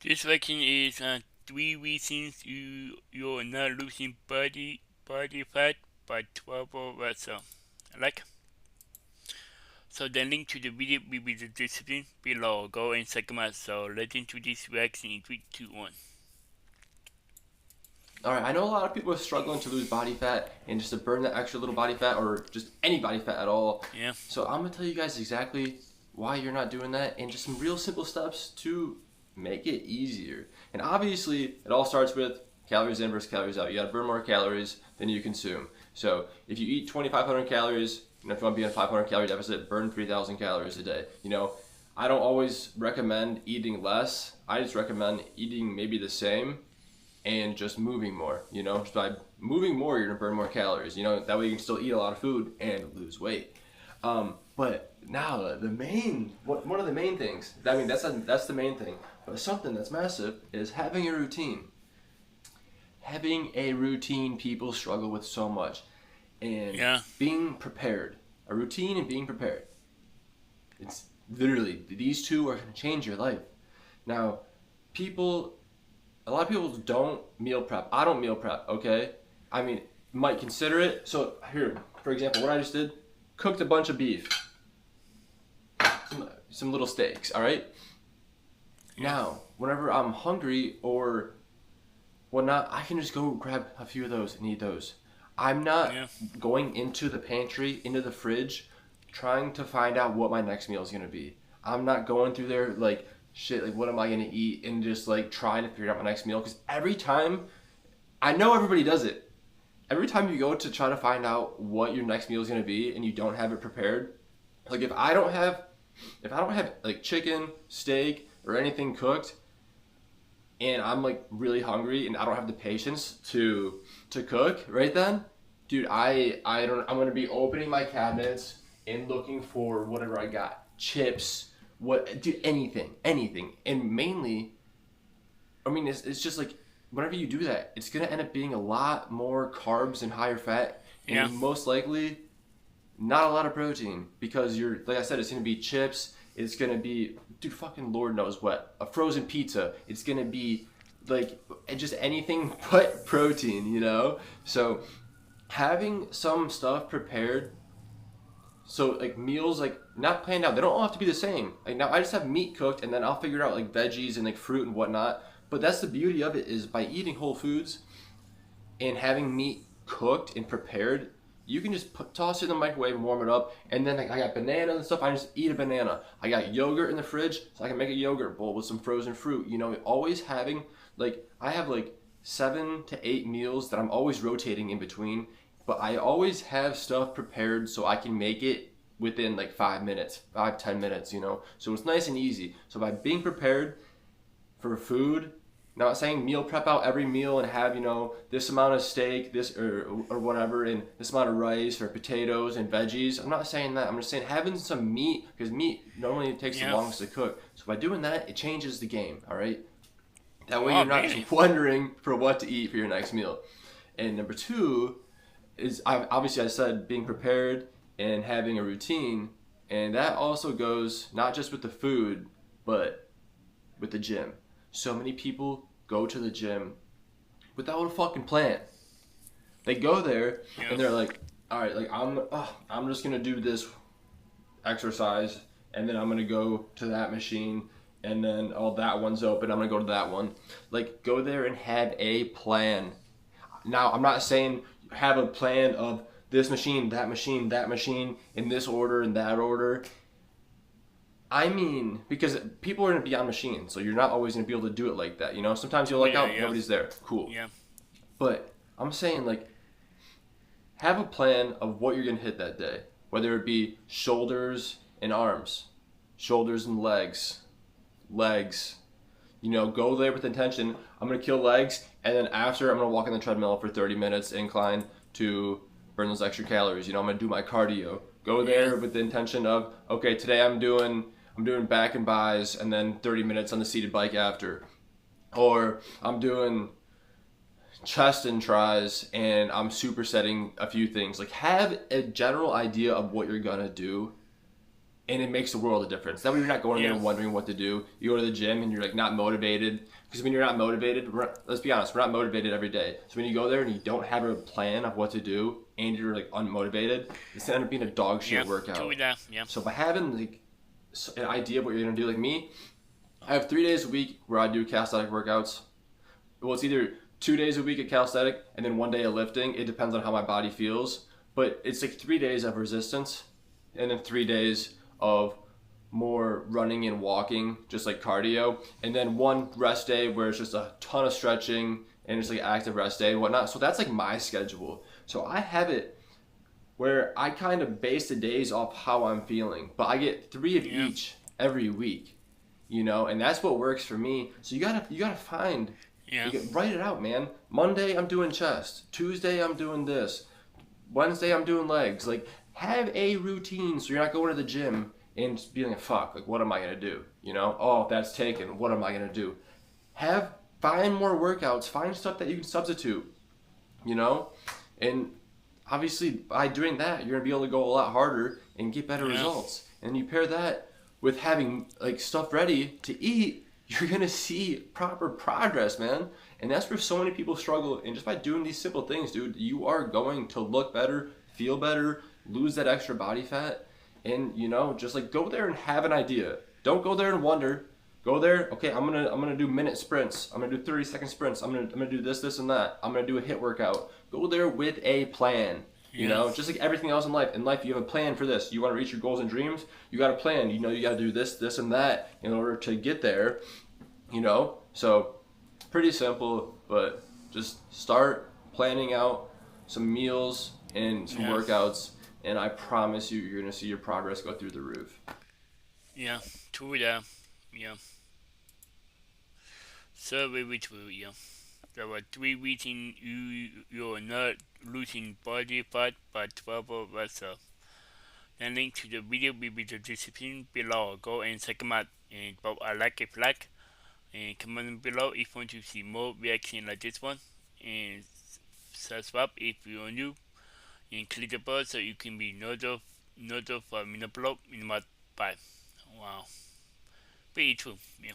This section is 3 reasons you're not losing body fat by 12 or so. Like, so the link to the video will be the description below. Go and check them out. So let's into this reaction in 3, 2, 1. All right, I know a lot of people are struggling to lose body fat and just to burn that extra little body fat or just any body fat at all. Yeah. So I'm gonna tell you guys exactly why you're not doing that and just some real simple steps to make it easier. And obviously, it all starts with calories in versus calories out. You gotta burn more calories than you consume. So if you eat 2,500 calories, if you want to be in a 500 calorie deficit, burn 3,000 calories a day. I don't always recommend eating less. I just recommend eating maybe the same and just moving more. Just by moving more, you're gonna burn more calories. That way you can still eat a lot of food and lose weight. But now one of the main things. I mean, that's the main thing. But something that's massive is having a routine. Having a routine, people struggle with so much, and Yeah. being prepared. A routine and being prepared. It's literally these two are gonna change your life. Now, a lot of people don't meal prep. I don't meal prep, okay? I mean, might consider it. So here, for example, what I just did, cooked a bunch of beef, some little steaks, all right? Now, whenever I'm hungry or whatnot, I can just go grab a few of those and eat those. I'm not Yeah. going into the pantry, into the fridge, trying to find out what my next meal is gonna be. I'm not going through there like, shit, like what am I gonna eat, and just like trying to figure out my next meal. Because every time, I know everybody does it. Every time you go to try to find out what your next meal is gonna be and you don't have it prepared, like if I don't have like chicken, steak, or anything cooked, and I'm like really hungry and I don't have the patience to cook right then, dude, I'm gonna be opening my cabinets and looking for whatever I got, chips, dude, anything, and mainly, I mean, it's just like whenever you do that, it's gonna end up being a lot more carbs and higher fat, Yeah. and most likely not a lot of protein because like I said, it's gonna be chips. It's gonna be, dude, fucking Lord knows what, a frozen pizza. It's gonna be like just anything but protein. So having some stuff prepared, so like meals like not planned out, they don't all have to be the same. Like now I just have meat cooked and then I'll figure out like veggies and like fruit and whatnot. But that's the beauty of it, is by eating whole foods and having meat cooked and prepared, you can just toss it in the microwave and warm it up. And then like, I got bananas and stuff, I just eat a banana. I got yogurt in the fridge, so I can make a yogurt bowl with some frozen fruit. Always having, like, I have like 7 to 8 meals that I'm always rotating in between, but I always have stuff prepared so I can make it within like 5 minutes, 5, 10 minutes. So it's nice and easy. So by being prepared for food, not saying meal prep out every meal and have this amount of steak, this or whatever, and this amount of rice or potatoes and veggies. I'm not saying that. I'm just saying having some meat, because meat normally takes the Yeah. longest to cook. So by doing that, it changes the game. All right. That way Oh, you're not man. just wondering for what to eat for your next meal. And number two is, obviously I said being prepared and having a routine, and that also goes not just with the food, but with the gym. So many people go to the gym without a fucking plan. They go there Yeah. and they're like, all right, like I'm just gonna do this exercise, and then I'm gonna go to that machine, and then that one's open, I'm gonna go to that one. Like, go there and have a plan. Now, I'm not saying have a plan of this machine, that machine, in this order, in that order. I mean, because people are going to be on machines, so you're not always going to be able to do it like that. Sometimes you're like, Yeah. oh, Yeah. nobody's there. Cool. Yeah. But I'm saying, like, have a plan of what you're going to hit that day, whether it be shoulders and arms, shoulders and legs. Go there with intention. I'm going to kill legs, and then after, I'm going to walk on the treadmill for 30 minutes incline to burn those extra calories. I'm going to do my cardio. Go there with the intention of, okay, today I'm doing back and buys, and then 30 minutes on the seated bike after. Or I'm doing chest and tries, and I'm supersetting a few things. Like, have a general idea of what you're gonna do, and it makes a world of difference. That way you're not going there Yeah. wondering what to do. You go to the gym and you're like not motivated. Because when you're not motivated, let's be honest, we're not motivated every day. So when you go there and you don't have a plan of what to do and you're like unmotivated, it's gonna end up being a dog Yeah. shit True workout. that. Yeah. So by having like an idea of what you're gonna do, like me, I have 3 days a week where I do calisthenic workouts. Well, it's either 2 days a week at calisthenic and then 1 day of lifting. It depends on how my body feels. But it's like 3 days of resistance and then 3 days of more running and walking, just like cardio, and then one rest day where it's just a ton of stretching and it's like active rest day and whatnot. So that's like my schedule. So I have it where I kind of base the days off how I'm feeling, but I get 3 of Yeah. each every week, and that's what works for me. So you gotta find, Yeah. write it out, man. Monday I'm doing chest. Tuesday I'm doing this. Wednesday I'm doing legs. Like have a routine so you're not going to the gym and just being like, fuck, like what am I gonna do? Oh, that's taken. What am I gonna do? Find more workouts, find stuff that you can substitute, you know? And obviously by doing that you're gonna be able to go a lot harder and get better Yeah. results. And you pair that with having like stuff ready to eat, you're gonna see proper progress, man. And that's where so many people struggle. And just by doing these simple things, dude, you are going to look better, feel better, lose that extra body fat, and just like go there and have an idea. Don't go there and wonder. Go there, okay, I'm gonna do minute sprints. I'm gonna do 30-second sprints. I'm gonna do this, and that. I'm gonna do a hit workout. Go there with a plan. Yeah. Just like everything else in life. In life, you have a plan for this. You want to reach your goals and dreams. You got a plan. You got to do this, and that in order to get there. So pretty simple, but just start planning out some meals and some Yeah. workouts, and I promise you're gonna see your progress go through the roof. Yeah. True that. Yeah. So very true. Yeah. There are 3 reasons you're not losing body fat by 12 or lesser. The link to the video will be the description below. Go and check them out. And both I like if like. And comment below if you want to see more reaction like this one. And subscribe if you're new. And click the bell so you can be notified when I upload in my bye. Wow. Pretty true. Yeah.